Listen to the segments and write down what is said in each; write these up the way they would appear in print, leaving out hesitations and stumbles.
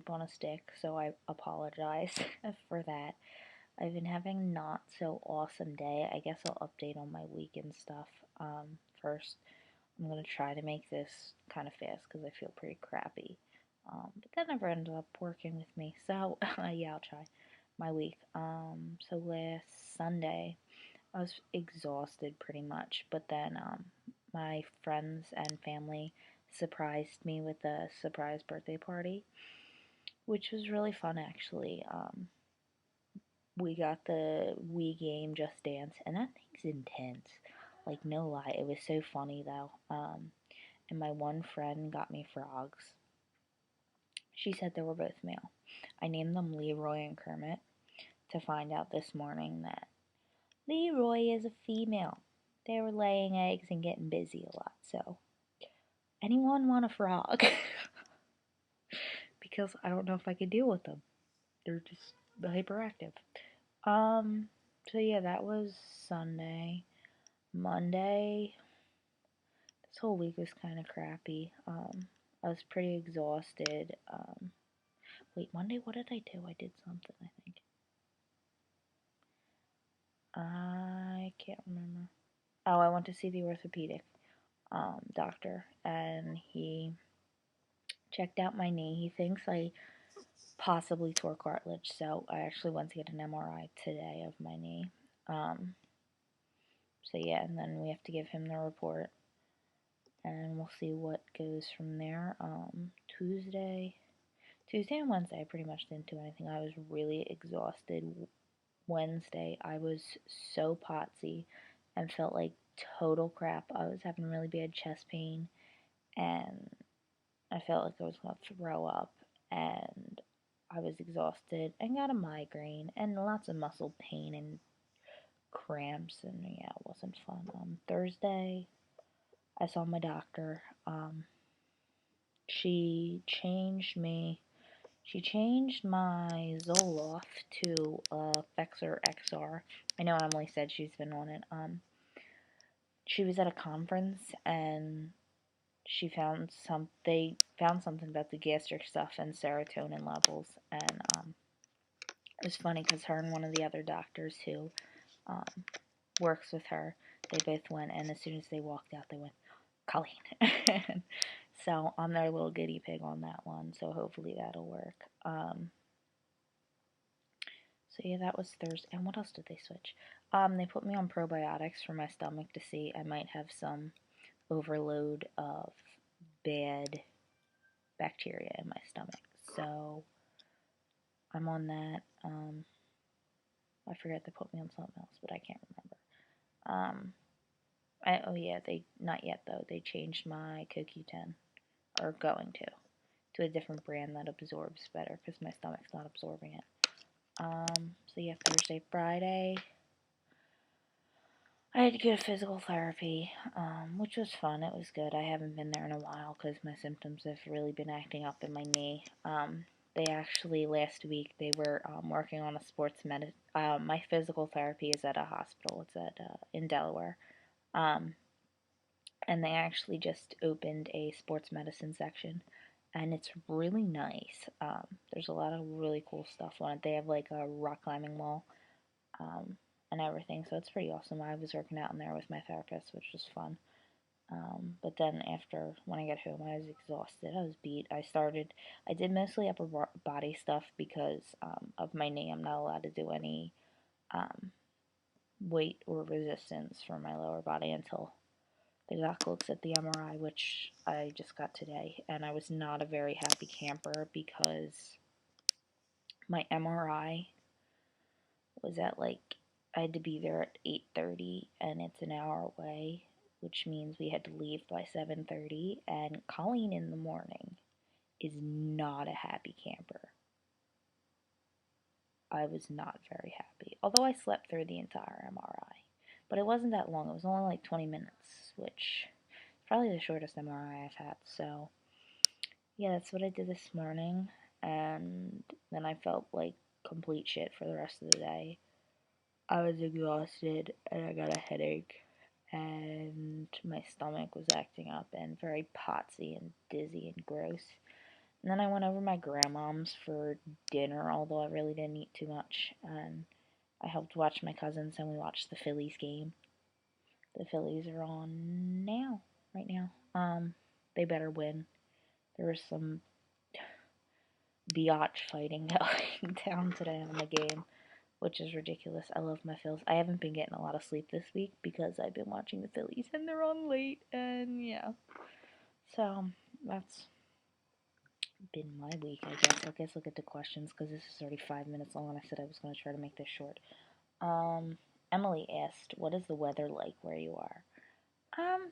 poop on a stick, so I apologize for that. I've been having a not so awesome day. I guess I'll update on my week and stuff. First, I'm gonna try to make this kind of fast because I feel pretty crappy. But that never ended up working with me, so yeah, I'll try my week. So last Sunday, I was exhausted pretty much, but then my friends and family surprised me with a surprise birthday party, which was really fun actually. We got the Wii game Just Dance, and that thing's intense. Like, no lie, it was so funny though. And my one friend got me frogs. She said they were both male. I named them Leroy and Kermit to find out this morning that Leroy is a female. They were laying eggs and getting busy a lot, so anyone want a frog? Because I don't know if I could deal with them. They're just hyperactive. So yeah, that was Sunday. Monday, this whole week was kind of crappy. I was pretty exhausted. Wait, Monday, what did I do? I did something, I think. I can't remember. Oh, I went to see the orthopedic doctor, and he checked out my knee. He thinks I possibly tore cartilage, so I actually went to get an MRI today of my knee. So yeah, and then we have to give him the report, and we'll see what goes from there. Tuesday and Wednesday, I pretty much didn't do anything. I was really exhausted. Wednesday, I was so potsy and felt like total crap. I was having really bad chest pain, and I felt like I was going to throw up, and I was exhausted and got a migraine and lots of muscle pain and cramps, and yeah, it wasn't fun. Thursday, I saw my doctor. She changed my Zoloft to Fexor XR. I know Emily said she's been on it. She was at a conference and they found something about the gastric stuff and serotonin levels, and it was funny because her and one of the other doctors who um, works with her, they both went, and as soon as they walked out, they went, Colleen. So I'm their little guinea pig on that one, so hopefully that'll work. So yeah, that was Thursday. And what else did they switch? They put me on probiotics for my stomach to see I might have some overload of bad bacteria in my stomach. So I'm on that. I forget they put me on something else, but I can't remember. Oh yeah, they not yet though. They changed my CoQ10, or going to a different brand that absorbs better because my stomach's not absorbing it. So yeah, Thursday, Friday, I had to go to physical therapy, which was fun. It was good. I haven't been there in a while because my symptoms have really been acting up in my knee. They actually, last week, they were working on a sports my physical therapy is at a hospital. It's in Delaware. And they actually just opened a sports medicine section, and it's really nice. There's a lot of really cool stuff on it. They have like a rock climbing wall, and everything, so it's pretty awesome. I was working out in there with my therapist, which was fun. But then when I got home, I was exhausted. I was beat. I did mostly upper body stuff because of my knee. I'm not allowed to do any weight or resistance for my lower body until the doc looks at the MRI, which I just got today. And I was not a very happy camper because my MRI was at I had to be there at 8:30, and it's an hour away, which means we had to leave by 7:30, and Colleen in the morning is not a happy camper. I was not very happy, although I slept through the entire MRI, but it wasn't that long. It was only like 20 minutes, which is probably the shortest MRI I've had. So yeah, that's what I did this morning, and then I felt like complete shit for the rest of the day. I was exhausted, and I got a headache, and my stomach was acting up and very potsy and dizzy and gross. And then I went over my grandmom's for dinner, although I really didn't eat too much. And I helped watch my cousins, and we watched the Phillies game. The Phillies are on now, right now. They better win. There was some biatch fighting going down today on the game, which is ridiculous. I love my Phils. I haven't been getting a lot of sleep this week because I've been watching the Phillies and they're on late, and yeah. So that's been my week, I guess. I guess I'll get to questions because this is already 5 minutes long and I said I was going to try to make this short. Emily asked, what is the weather like where you are? Um,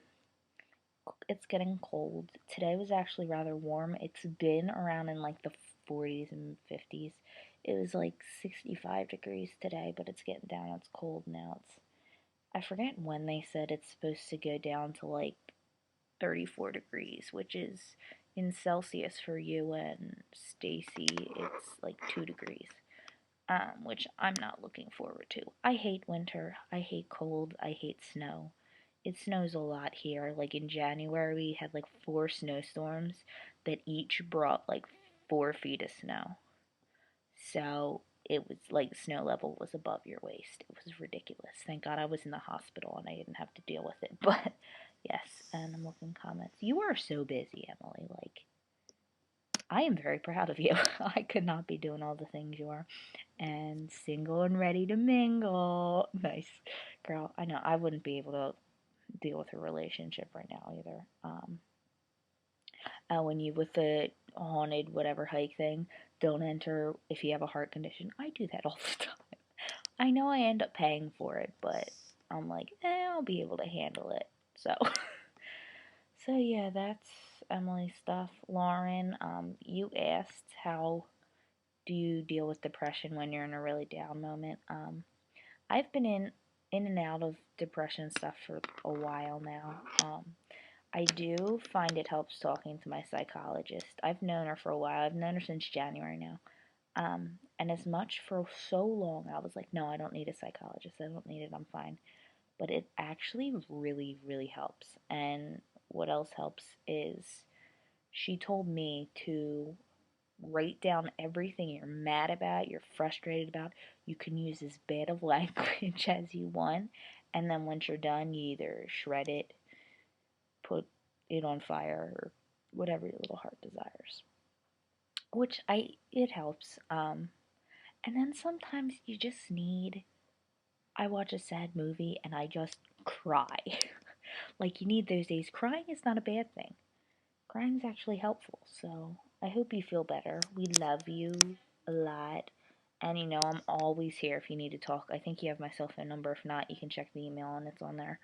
it's getting cold. Today was actually rather warm. It's been around in like the 40s and 50s. It was like 65 degrees today, but it's getting down. It's cold now. I forget when they said it's supposed to go down to like 34 degrees, which is in Celsius for you and Stacy, it's like 2 degrees. Which I'm not looking forward to. I hate winter. I hate cold. I hate snow. It snows a lot here. Like in January, we had like 4 snowstorms that each brought like 4 feet of snow. So it was like snow level was above your waist. It was ridiculous. Thank God I was in the hospital and I didn't have to deal with it. But yes, and I'm looking comments. You are so busy, Emily. Like, I am very proud of you. I could not be doing all the things you are. And single and ready to mingle. Nice. Girl, I know I wouldn't be able to deal with a relationship right now either. When you with the haunted whatever hike thing, don't enter if you have a heart condition. I do that all the time. I know I end up paying for it, but I'm like, I'll be able to handle it. So, so yeah, that's Emily's stuff. Lauren, you asked how do you deal with depression when you're in a really down moment? I've been in and out of depression stuff for a while now. I do find it helps talking to my psychologist. I've known her for a while. I've known her since January now. And as much for so long, I was like, no, I don't need a psychologist. I don't need it. I'm fine. But it actually really, really helps. And what else helps is she told me to write down everything you're mad about, you're frustrated about. You can use as bad of language as you want. And then once you're done, you either shred it, put it on fire, or whatever your little heart desires. Which it helps. And then sometimes you just need, I watch a sad movie and I just cry. Like you need those days. Crying is not a bad thing. Crying is actually helpful. So I hope you feel better. We love you a lot. And you know, I'm always here if you need to talk. I think you have my cell phone number. If not, you can check the email and it's on there.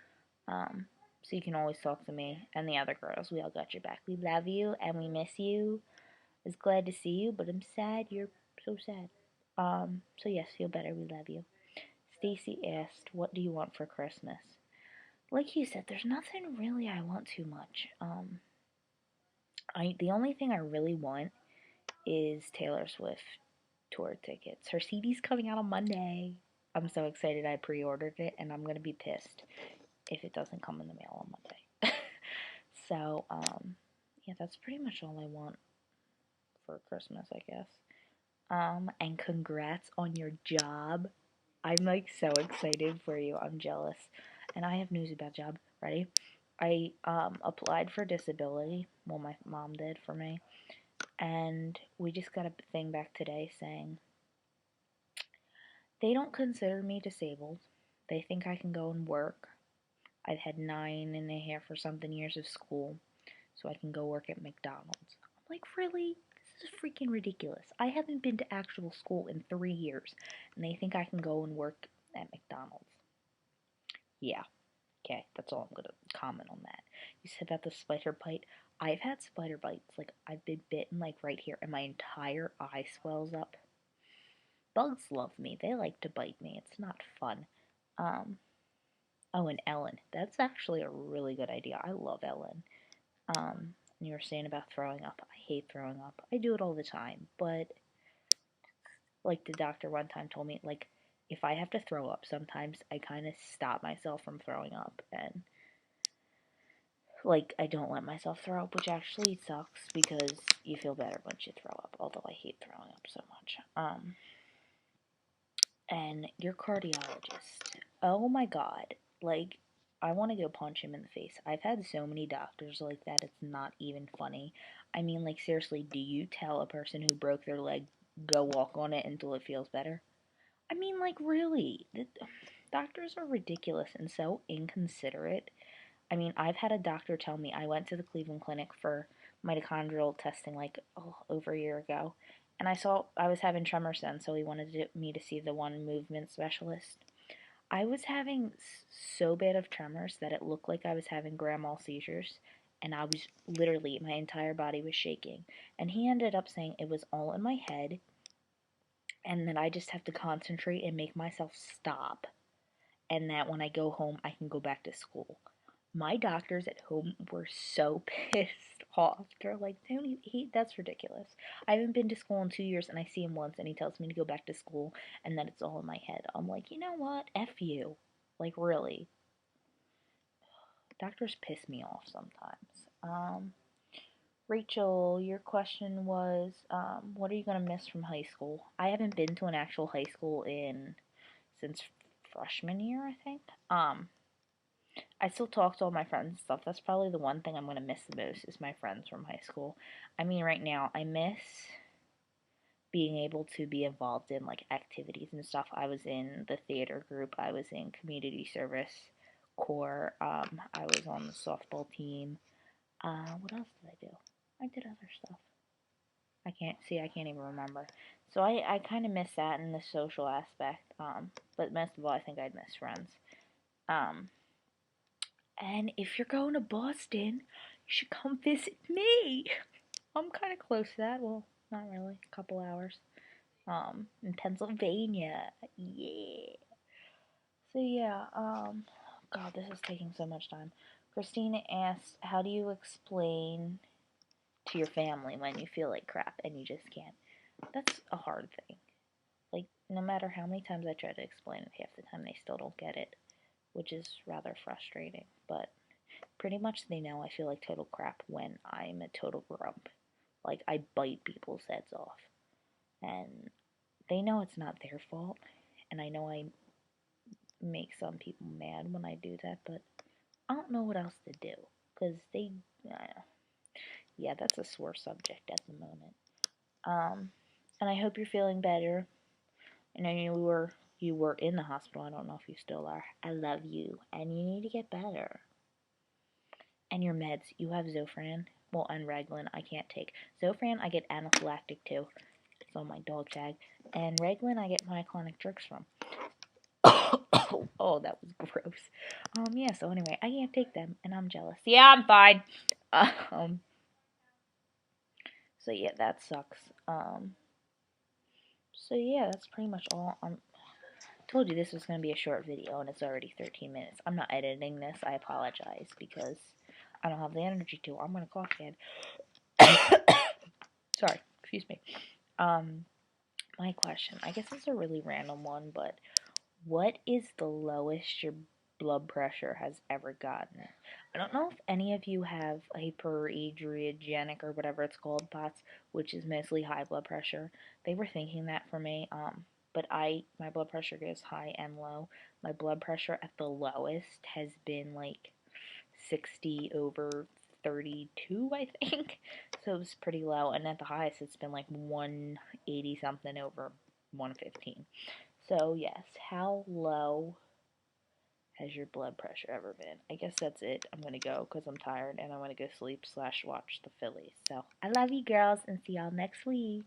So you can always talk to me and the other girls. We all got your back. We love you and we miss you. I was glad to see you, but I'm sad. You're so sad. So yes, feel better. We love you. Stacy asked, "What do you want for Christmas?" Like you said, there's nothing really I want too much. The only thing I really want is Taylor Swift tour tickets. Her CD's coming out on Monday. I'm so excited I pre-ordered it, and I'm gonna be pissed if it doesn't come in the mail on Monday. So, yeah, that's pretty much all I want for Christmas, I guess. And congrats on your job. I'm like so excited for you. I'm jealous. And I have news about job. Ready? I applied for disability. Well, my mom did for me. And we just got a thing back today saying they don't consider me disabled. They think I can go and work. I've had 9.5 or something years of school, so I can go work at McDonald's. I'm like, really? This is freaking ridiculous. I haven't been to actual school in 3 years, and they think I can go and work at McDonald's. Yeah, okay, that's all I'm gonna comment on that. You said about the spider bite. I've had spider bites. Like, I've been bitten, like, right here, and my entire eye swells up. Bugs love me. They like to bite me. It's not fun. Um, oh, and Ellen. That's actually a really good idea. I love Ellen. You were saying about throwing up. I hate throwing up. I do it all the time, but like the doctor one time told me, like if I have to throw up, sometimes I kind of stop myself from throwing up, and Like, I don't let myself throw up, which actually sucks because you feel better once you throw up, although I hate throwing up so much. And your cardiologist, oh my god, like, I want to go punch him in the face. I've had so many doctors like that, it's not even funny. I mean, like, seriously, do you tell a person who broke their leg, go walk on it until it feels better? I mean, like, really? Doctors are ridiculous and so inconsiderate. I mean, I've had a doctor tell me, I went to the Cleveland Clinic for mitochondrial testing like over a year ago, and I was having tremors then, so he wanted me to see the one movement specialist. I was having so bad of tremors that it looked like I was having grand mal seizures, and I was literally, my entire body was shaking. And he ended up saying it was all in my head, and that I just have to concentrate and make myself stop, and that when I go home, I can go back to school. My doctors at home were so pissed off. They're like, Tony, that's ridiculous. I haven't been to school in 2 years, and I see him once, and he tells me to go back to school, and that it's all in my head. I'm like, you know what? F you. Like, really. Doctors piss me off sometimes. Rachel, your question was, what are you going to miss from high school? I haven't been to an actual high school since freshman year, I think. I still talk to all my friends and stuff. That's probably the one thing I'm going to miss the most is my friends from high school. I mean, right now, I miss being able to be involved in, like, activities and stuff. I was in the theater group. I was in community service corps. I was on the softball team. What else did I do? I did other stuff. I can't even remember. So I kind of miss that in the social aspect. But most of all, I think I'd miss friends. Um, And if you're going to Boston, you should come visit me. I'm kind of close to that. Well, not really. A couple hours. In Pennsylvania. Yeah. So yeah, God, this is taking so much time. Christina asked, how do you explain to your family when you feel like crap and you just can't? That's a hard thing. Like, no matter how many times I try to explain it, half the time they still don't get it, which is rather frustrating. But pretty much they know I feel like total crap when I'm a total grump. Like, I bite people's heads off. And they know it's not their fault. And I know I make some people mad when I do that, but I don't know what else to do. Because yeah, that's a sore subject at the moment. And I hope you're feeling better. I know you were in the hospital. I don't know if you still are. I love you. And you need to get better. And your meds, you have Zofran, well, and Reglan, I can't take. Zofran, I get anaphylactic too. It's on my dog tag. And Reglan, I get myoclonic jerks from. Oh, that was gross. Yeah, so anyway, I can't take them, and I'm jealous. Yeah, I'm fine. So yeah, that sucks. So yeah, that's pretty much all. Told you this was going to be a short video, and it's already 13 minutes. I'm not editing this. I apologize, because I don't have the energy to. I'm going to cough again. Sorry, excuse me. My question, I guess it's a really random one, but what is the lowest your blood pressure has ever gotten? I don't know if any of you have hyperadriogenic or whatever it's called POTS, which is mostly high blood pressure. They were thinking that for me, but my blood pressure goes high and low. My blood pressure at the lowest has been like 60 over 32, I think. So it was pretty low. And at the highest, it's been like 180 something over 115. So, yes, how low has your blood pressure ever been? I guess that's it. I'm going to go because I'm tired and I want to go sleep / watch the Phillies. So, I love you girls and see y'all next week.